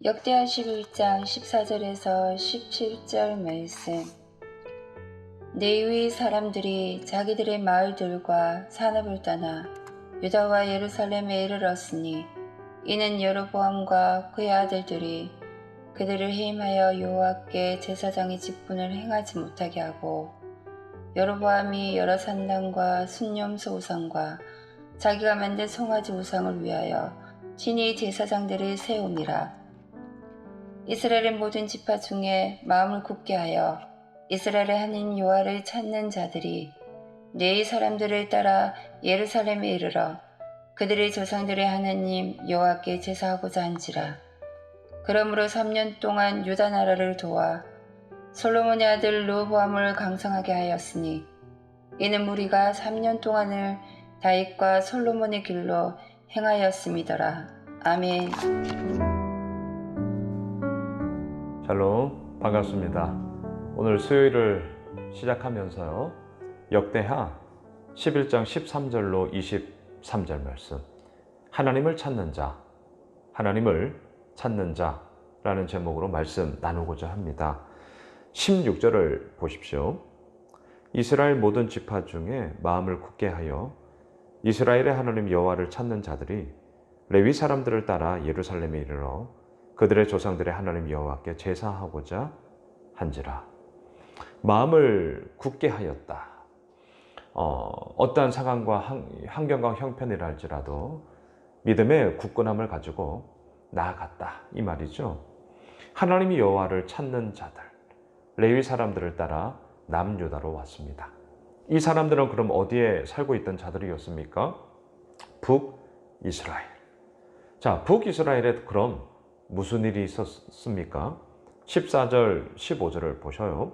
역대하 11장 14절에서 17절 말씀. 레위 사람들이 자기들의 마을들과 산업을 떠나 유다와 예루살렘에 이르렀으니 이는 여로보암과 그의 아들들이 그들을 해임하여 여호와께 제사장의 직분을 행하지 못하게 하고, 여로보암이 여러 산당과 순념소 우상과 자기가 만든 송아지 우상을 위하여 친히 제사장들을 세움이라. 이스라엘의 모든 지파 중에 마음을 굳게 하여 이스라엘의 하나님 여호와를 찾는 자들이 레위 사람들을 따라 예루살렘에 이르러 그들의 조상들의 하나님 여호와께 제사하고자 한지라. 그러므로 3년 동안 유다 나라를 도와 솔로몬의 아들 르호보암을 강성하게 하였으니 이는 무리가 3년 동안을 다윗과 솔로몬의 길로 행하였음이더라. 아멘. 샬롬, 반갑습니다. 오늘 수요일을 시작하면서요, 역대하 11장 13절로 23절 말씀, 하나님을 찾는 자, 하나님을 찾는 자라는 제목으로 말씀 나누고자 합니다. 16절을 보십시오. 이스라엘 모든 지파 중에 마음을 굳게 하여 이스라엘의 하나님 여호와를 찾는 자들이 레위 사람들을 따라 예루살렘에 이르러 그들의 조상들의 하나님 여호와께 제사하고자 한지라. 마음을 굳게 하였다. 어떠한 상황과 환경과 형편이라 할지라도 믿음의 굳건함을 가지고 나아갔다, 이 말이죠. 하나님이 여호와를 찾는 자들, 레위 사람들을 따라 남유다로 왔습니다. 이 사람들은 그럼 어디에 살고 있던 자들이었습니까? 북이스라엘. 자, 북이스라엘에 그럼 무슨 일이 있었습니까? 14절, 15절을 보셔요.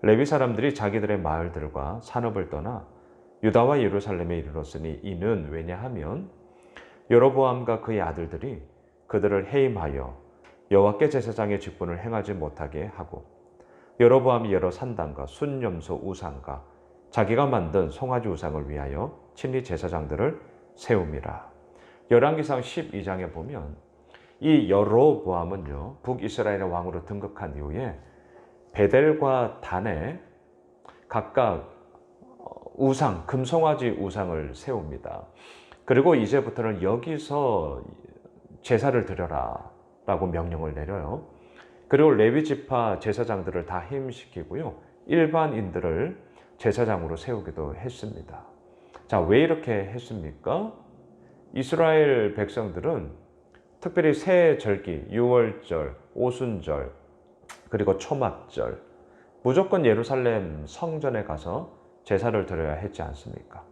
레위 사람들이 자기들의 마을들과 산업을 떠나 유다와 예루살렘에 이르렀으니 이는 왜냐하면 여로보암과 그의 아들들이 그들을 해임하여 여호와께 제사장의 직분을 행하지 못하게 하고, 여로보암이 여러 산당과 순념소 우상과 자기가 만든 송아지 우상을 위하여 친히 제사장들을 세움이라. 열왕기상 12장에 보면 이 여로보암은요, 북이스라엘의 왕으로 등극한 이후에 베델과 단에 각각 우상, 금송아지 우상을 세웁니다. 그리고 이제부터는 여기서 제사를 드려라 라고 명령을 내려요. 그리고 레위 지파 제사장들을 다 해임시키고요, 일반인들을 제사장으로 세우기도 했습니다. 자, 왜 이렇게 했습니까? 이스라엘 백성들은 특별히 새 절기, 유월절, 오순절, 그리고 초막절, 무조건 예루살렘 성전에 가서 제사를 드려야 했지 않습니까?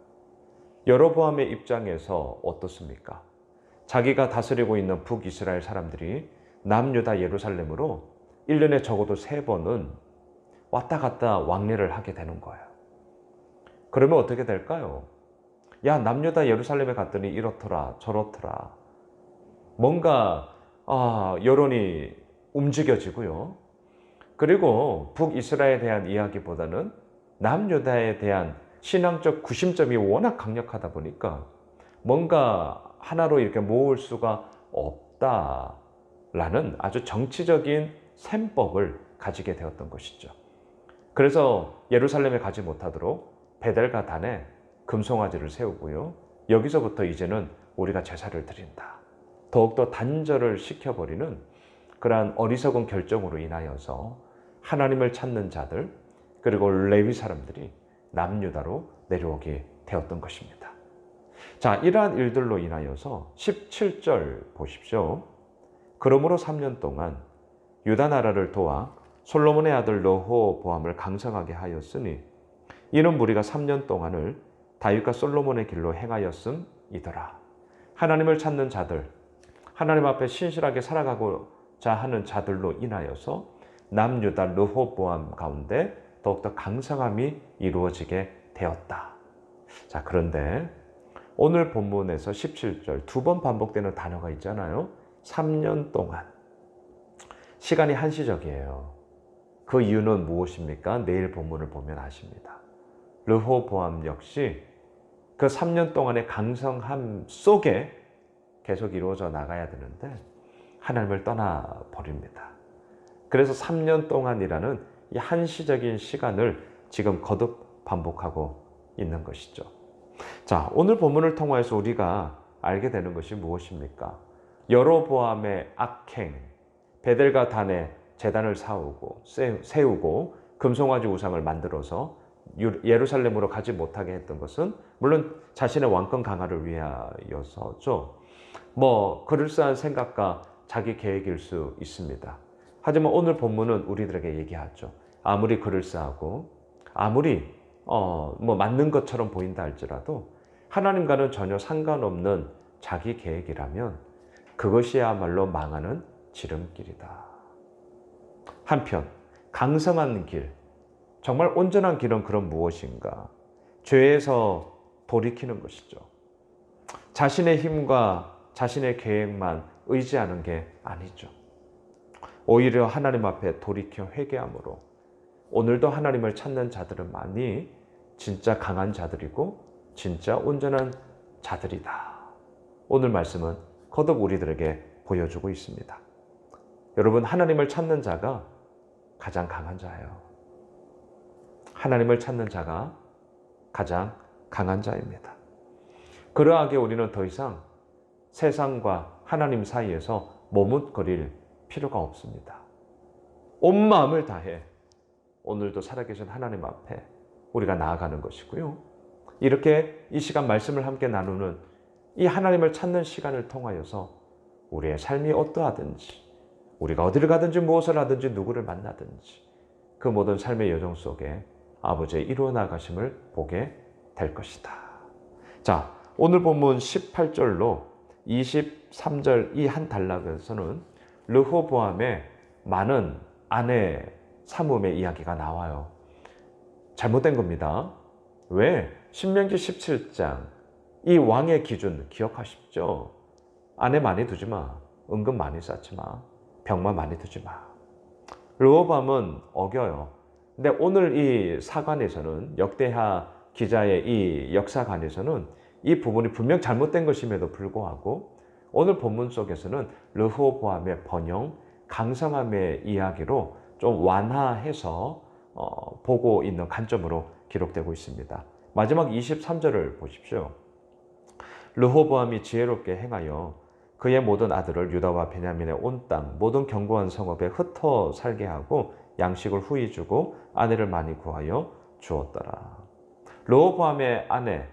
여로보암의 입장에서 어떻습니까? 자기가 다스리고 있는 북이스라엘 사람들이 남유다 예루살렘으로 1년에 적어도 3번은 왔다 갔다 왕래를 하게 되는 거예요. 그러면 어떻게 될까요? 야, 남유다 예루살렘에 갔더니 이렇더라 저렇더라. 뭔가 여론이 움직여지고요. 그리고 북이스라엘에 대한 이야기보다는 남유다에 대한 신앙적 구심점이 워낙 강력하다 보니까 뭔가 하나로 이렇게 모을 수가 없다라는 아주 정치적인 셈법을 가지게 되었던 것이죠. 그래서 예루살렘에 가지 못하도록 베델과 단에 금송아지를 세우고요, 여기서부터 이제는 우리가 제사를 드린다, 더욱더 단절을 시켜버리는 그러한 어리석은 결정으로 인하여서 하나님을 찾는 자들, 그리고 레위 사람들이 남유다로 내려오게 되었던 것입니다. 자, 이러한 일들로 인하여서 17절 보십시오. 그러므로 3년 동안 유다 나라를 도와 솔로몬의 아들 르호보암을 강성하게 하였으니 이는 무리가 3년 동안을 다윗과 솔로몬의 길로 행하였음이더라. 하나님을 찾는 자들, 하나님 앞에 신실하게 살아가고자 하는 자들로 인하여서 남유다 르호보암 가운데 더욱더 강성함이 이루어지게 되었다. 자, 그런데 오늘 본문에서 17절 2번 반복되는 단어가 있잖아요. 3년 동안. 시간이 한시적이에요. 그 이유는 무엇입니까? 내일 본문을 보면 아십니다. 르호보암 역시 그 3년 동안의 강성함 속에 계속 이루어져 나가야 되는데 하나님을 떠나버립니다. 그래서 3년 동안이라는 이 한시적인 시간을 지금 거듭 반복하고 있는 것이죠. 자, 오늘 본문을 통해서 우리가 알게 되는 것이 무엇입니까? 여로보암의 악행, 베델과 단에 제단을 세우고 금송아지 우상을 만들어서 예루살렘으로 가지 못하게 했던 것은 물론 자신의 왕권 강화를 위하여서죠. 그럴싸한 생각과 자기 계획일 수 있습니다. 하지만 오늘 본문은 우리들에게 얘기하죠. 아무리 그럴싸하고 아무리 맞는 것처럼 보인다 할지라도 하나님과는 전혀 상관없는 자기 계획이라면 그것이야말로 망하는 지름길이다. 한편 강성한 길, 정말 온전한 길은 그럼 무엇인가? 죄에서 돌이키는 것이죠. 자신의 힘과 자신의 계획만 의지하는 게 아니죠. 오히려 하나님 앞에 돌이켜 회개함으로 오늘도 하나님을 찾는 자들은만이 진짜 강한 자들이고 진짜 온전한 자들이다. 오늘 말씀은 거듭 우리들에게 보여주고 있습니다. 여러분, 하나님을 찾는 자가 가장 강한 자예요. 하나님을 찾는 자가 가장 강한 자입니다. 그러하게 우리는 더 이상 세상과 하나님 사이에서 머뭇거릴 필요가 없습니다. 온 마음을 다해 오늘도 살아계신 하나님 앞에 우리가 나아가는 것이고요. 이렇게 이 시간 말씀을 함께 나누는 이 하나님을 찾는 시간을 통하여서 우리의 삶이 어떠하든지, 우리가 어디를 가든지 무엇을 하든지 누구를 만나든지 그 모든 삶의 여정 속에 아버지의 이루어 나가심을 보게 될 것이다. 자, 오늘 본문 18절로 23절 이 한 단락에서는 르호보암의 많은 아내 삼음의 이야기가 나와요. 잘못된 겁니다. 왜? 신명기 17장 이 왕의 기준 기억하십시오. 아내 많이 두지 마. 은근 많이 쌓지 마. 병만 많이 두지 마. 르호보암은 어겨요. 근데 오늘 이 사관에서는, 역대하 기자의 이 역사관에서는 이 부분이 분명 잘못된 것임에도 불구하고 오늘 본문 속에서는 르호보암의 번영, 강성함의 이야기로 좀 완화해서 보고 있는 관점으로 기록되고 있습니다. 마지막 23절을 보십시오. 르호보암이 지혜롭게 행하여 그의 모든 아들을 유다와 베냐민의 온 땅 모든 견고한 성읍에 흩어 살게 하고 양식을 후히 주고 아내를 많이 구하여 주었더라. 르호보암의 아내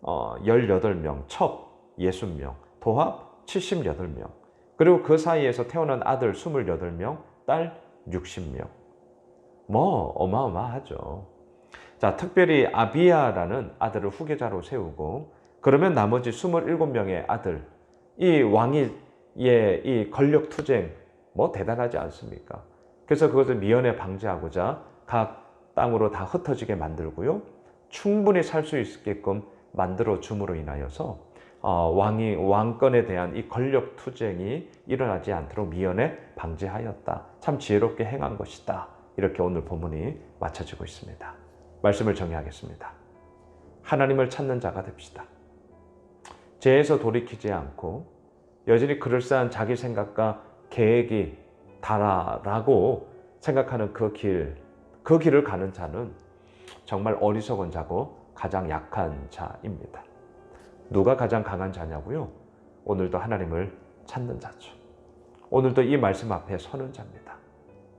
18명, 첩 60명, 도합 78명, 그리고 그 사이에서 태어난 아들 28명, 딸 60명. 어마어마하죠. 자, 특별히 아비야라는 아들을 후계자로 세우고 그러면 나머지 27명의 아들, 이 왕의 이 권력 투쟁 대단하지 않습니까? 그래서 그것을 미연에 방지하고자 각 땅으로 다 흩어지게 만들고요. 충분히 살 수 있게끔 만들어 줌으로 인하여서 왕권에 대한 이 권력 투쟁이 일어나지 않도록 미연에 방지하였다. 참 지혜롭게 행한 것이다. 이렇게 오늘 본문이 맞춰지고 있습니다. 말씀을 정리하겠습니다. 하나님을 찾는 자가 됩시다. 죄에서 돌이키지 않고 여전히 그럴싸한 자기 생각과 계획이 다라고 생각하는 그 길을 가는 자는 정말 어리석은 자고 가장 약한 자입니다. 누가 가장 강한 자냐고요? 오늘도 하나님을 찾는 자죠. 오늘도 이 말씀 앞에 서는 자입니다.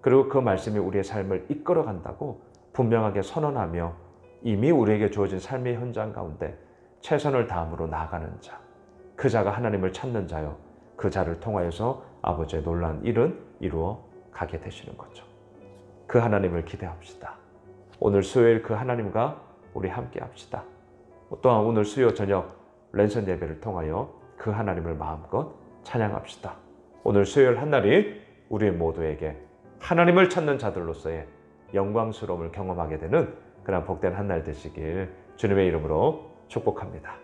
그리고 그 말씀이 우리의 삶을 이끌어 간다고 분명하게 선언하며 이미 우리에게 주어진 삶의 현장 가운데 최선을 다함으로 나아가는 자, 그 자가 하나님을 찾는 자요. 그 자를 통하여서 아버지의 놀라운 일은 이루어 가게 되시는 거죠. 그 하나님을 기대합시다. 오늘 수요일 그 하나님과 우리 함께 합시다. 또한 오늘 수요 저녁 랜선 예배를 통하여 그 하나님을 마음껏 찬양합시다. 오늘 수요일 한날이 우리 모두에게 하나님을 찾는 자들로서의 영광스러움을 경험하게 되는 그런 복된 한날 되시길 주님의 이름으로 축복합니다.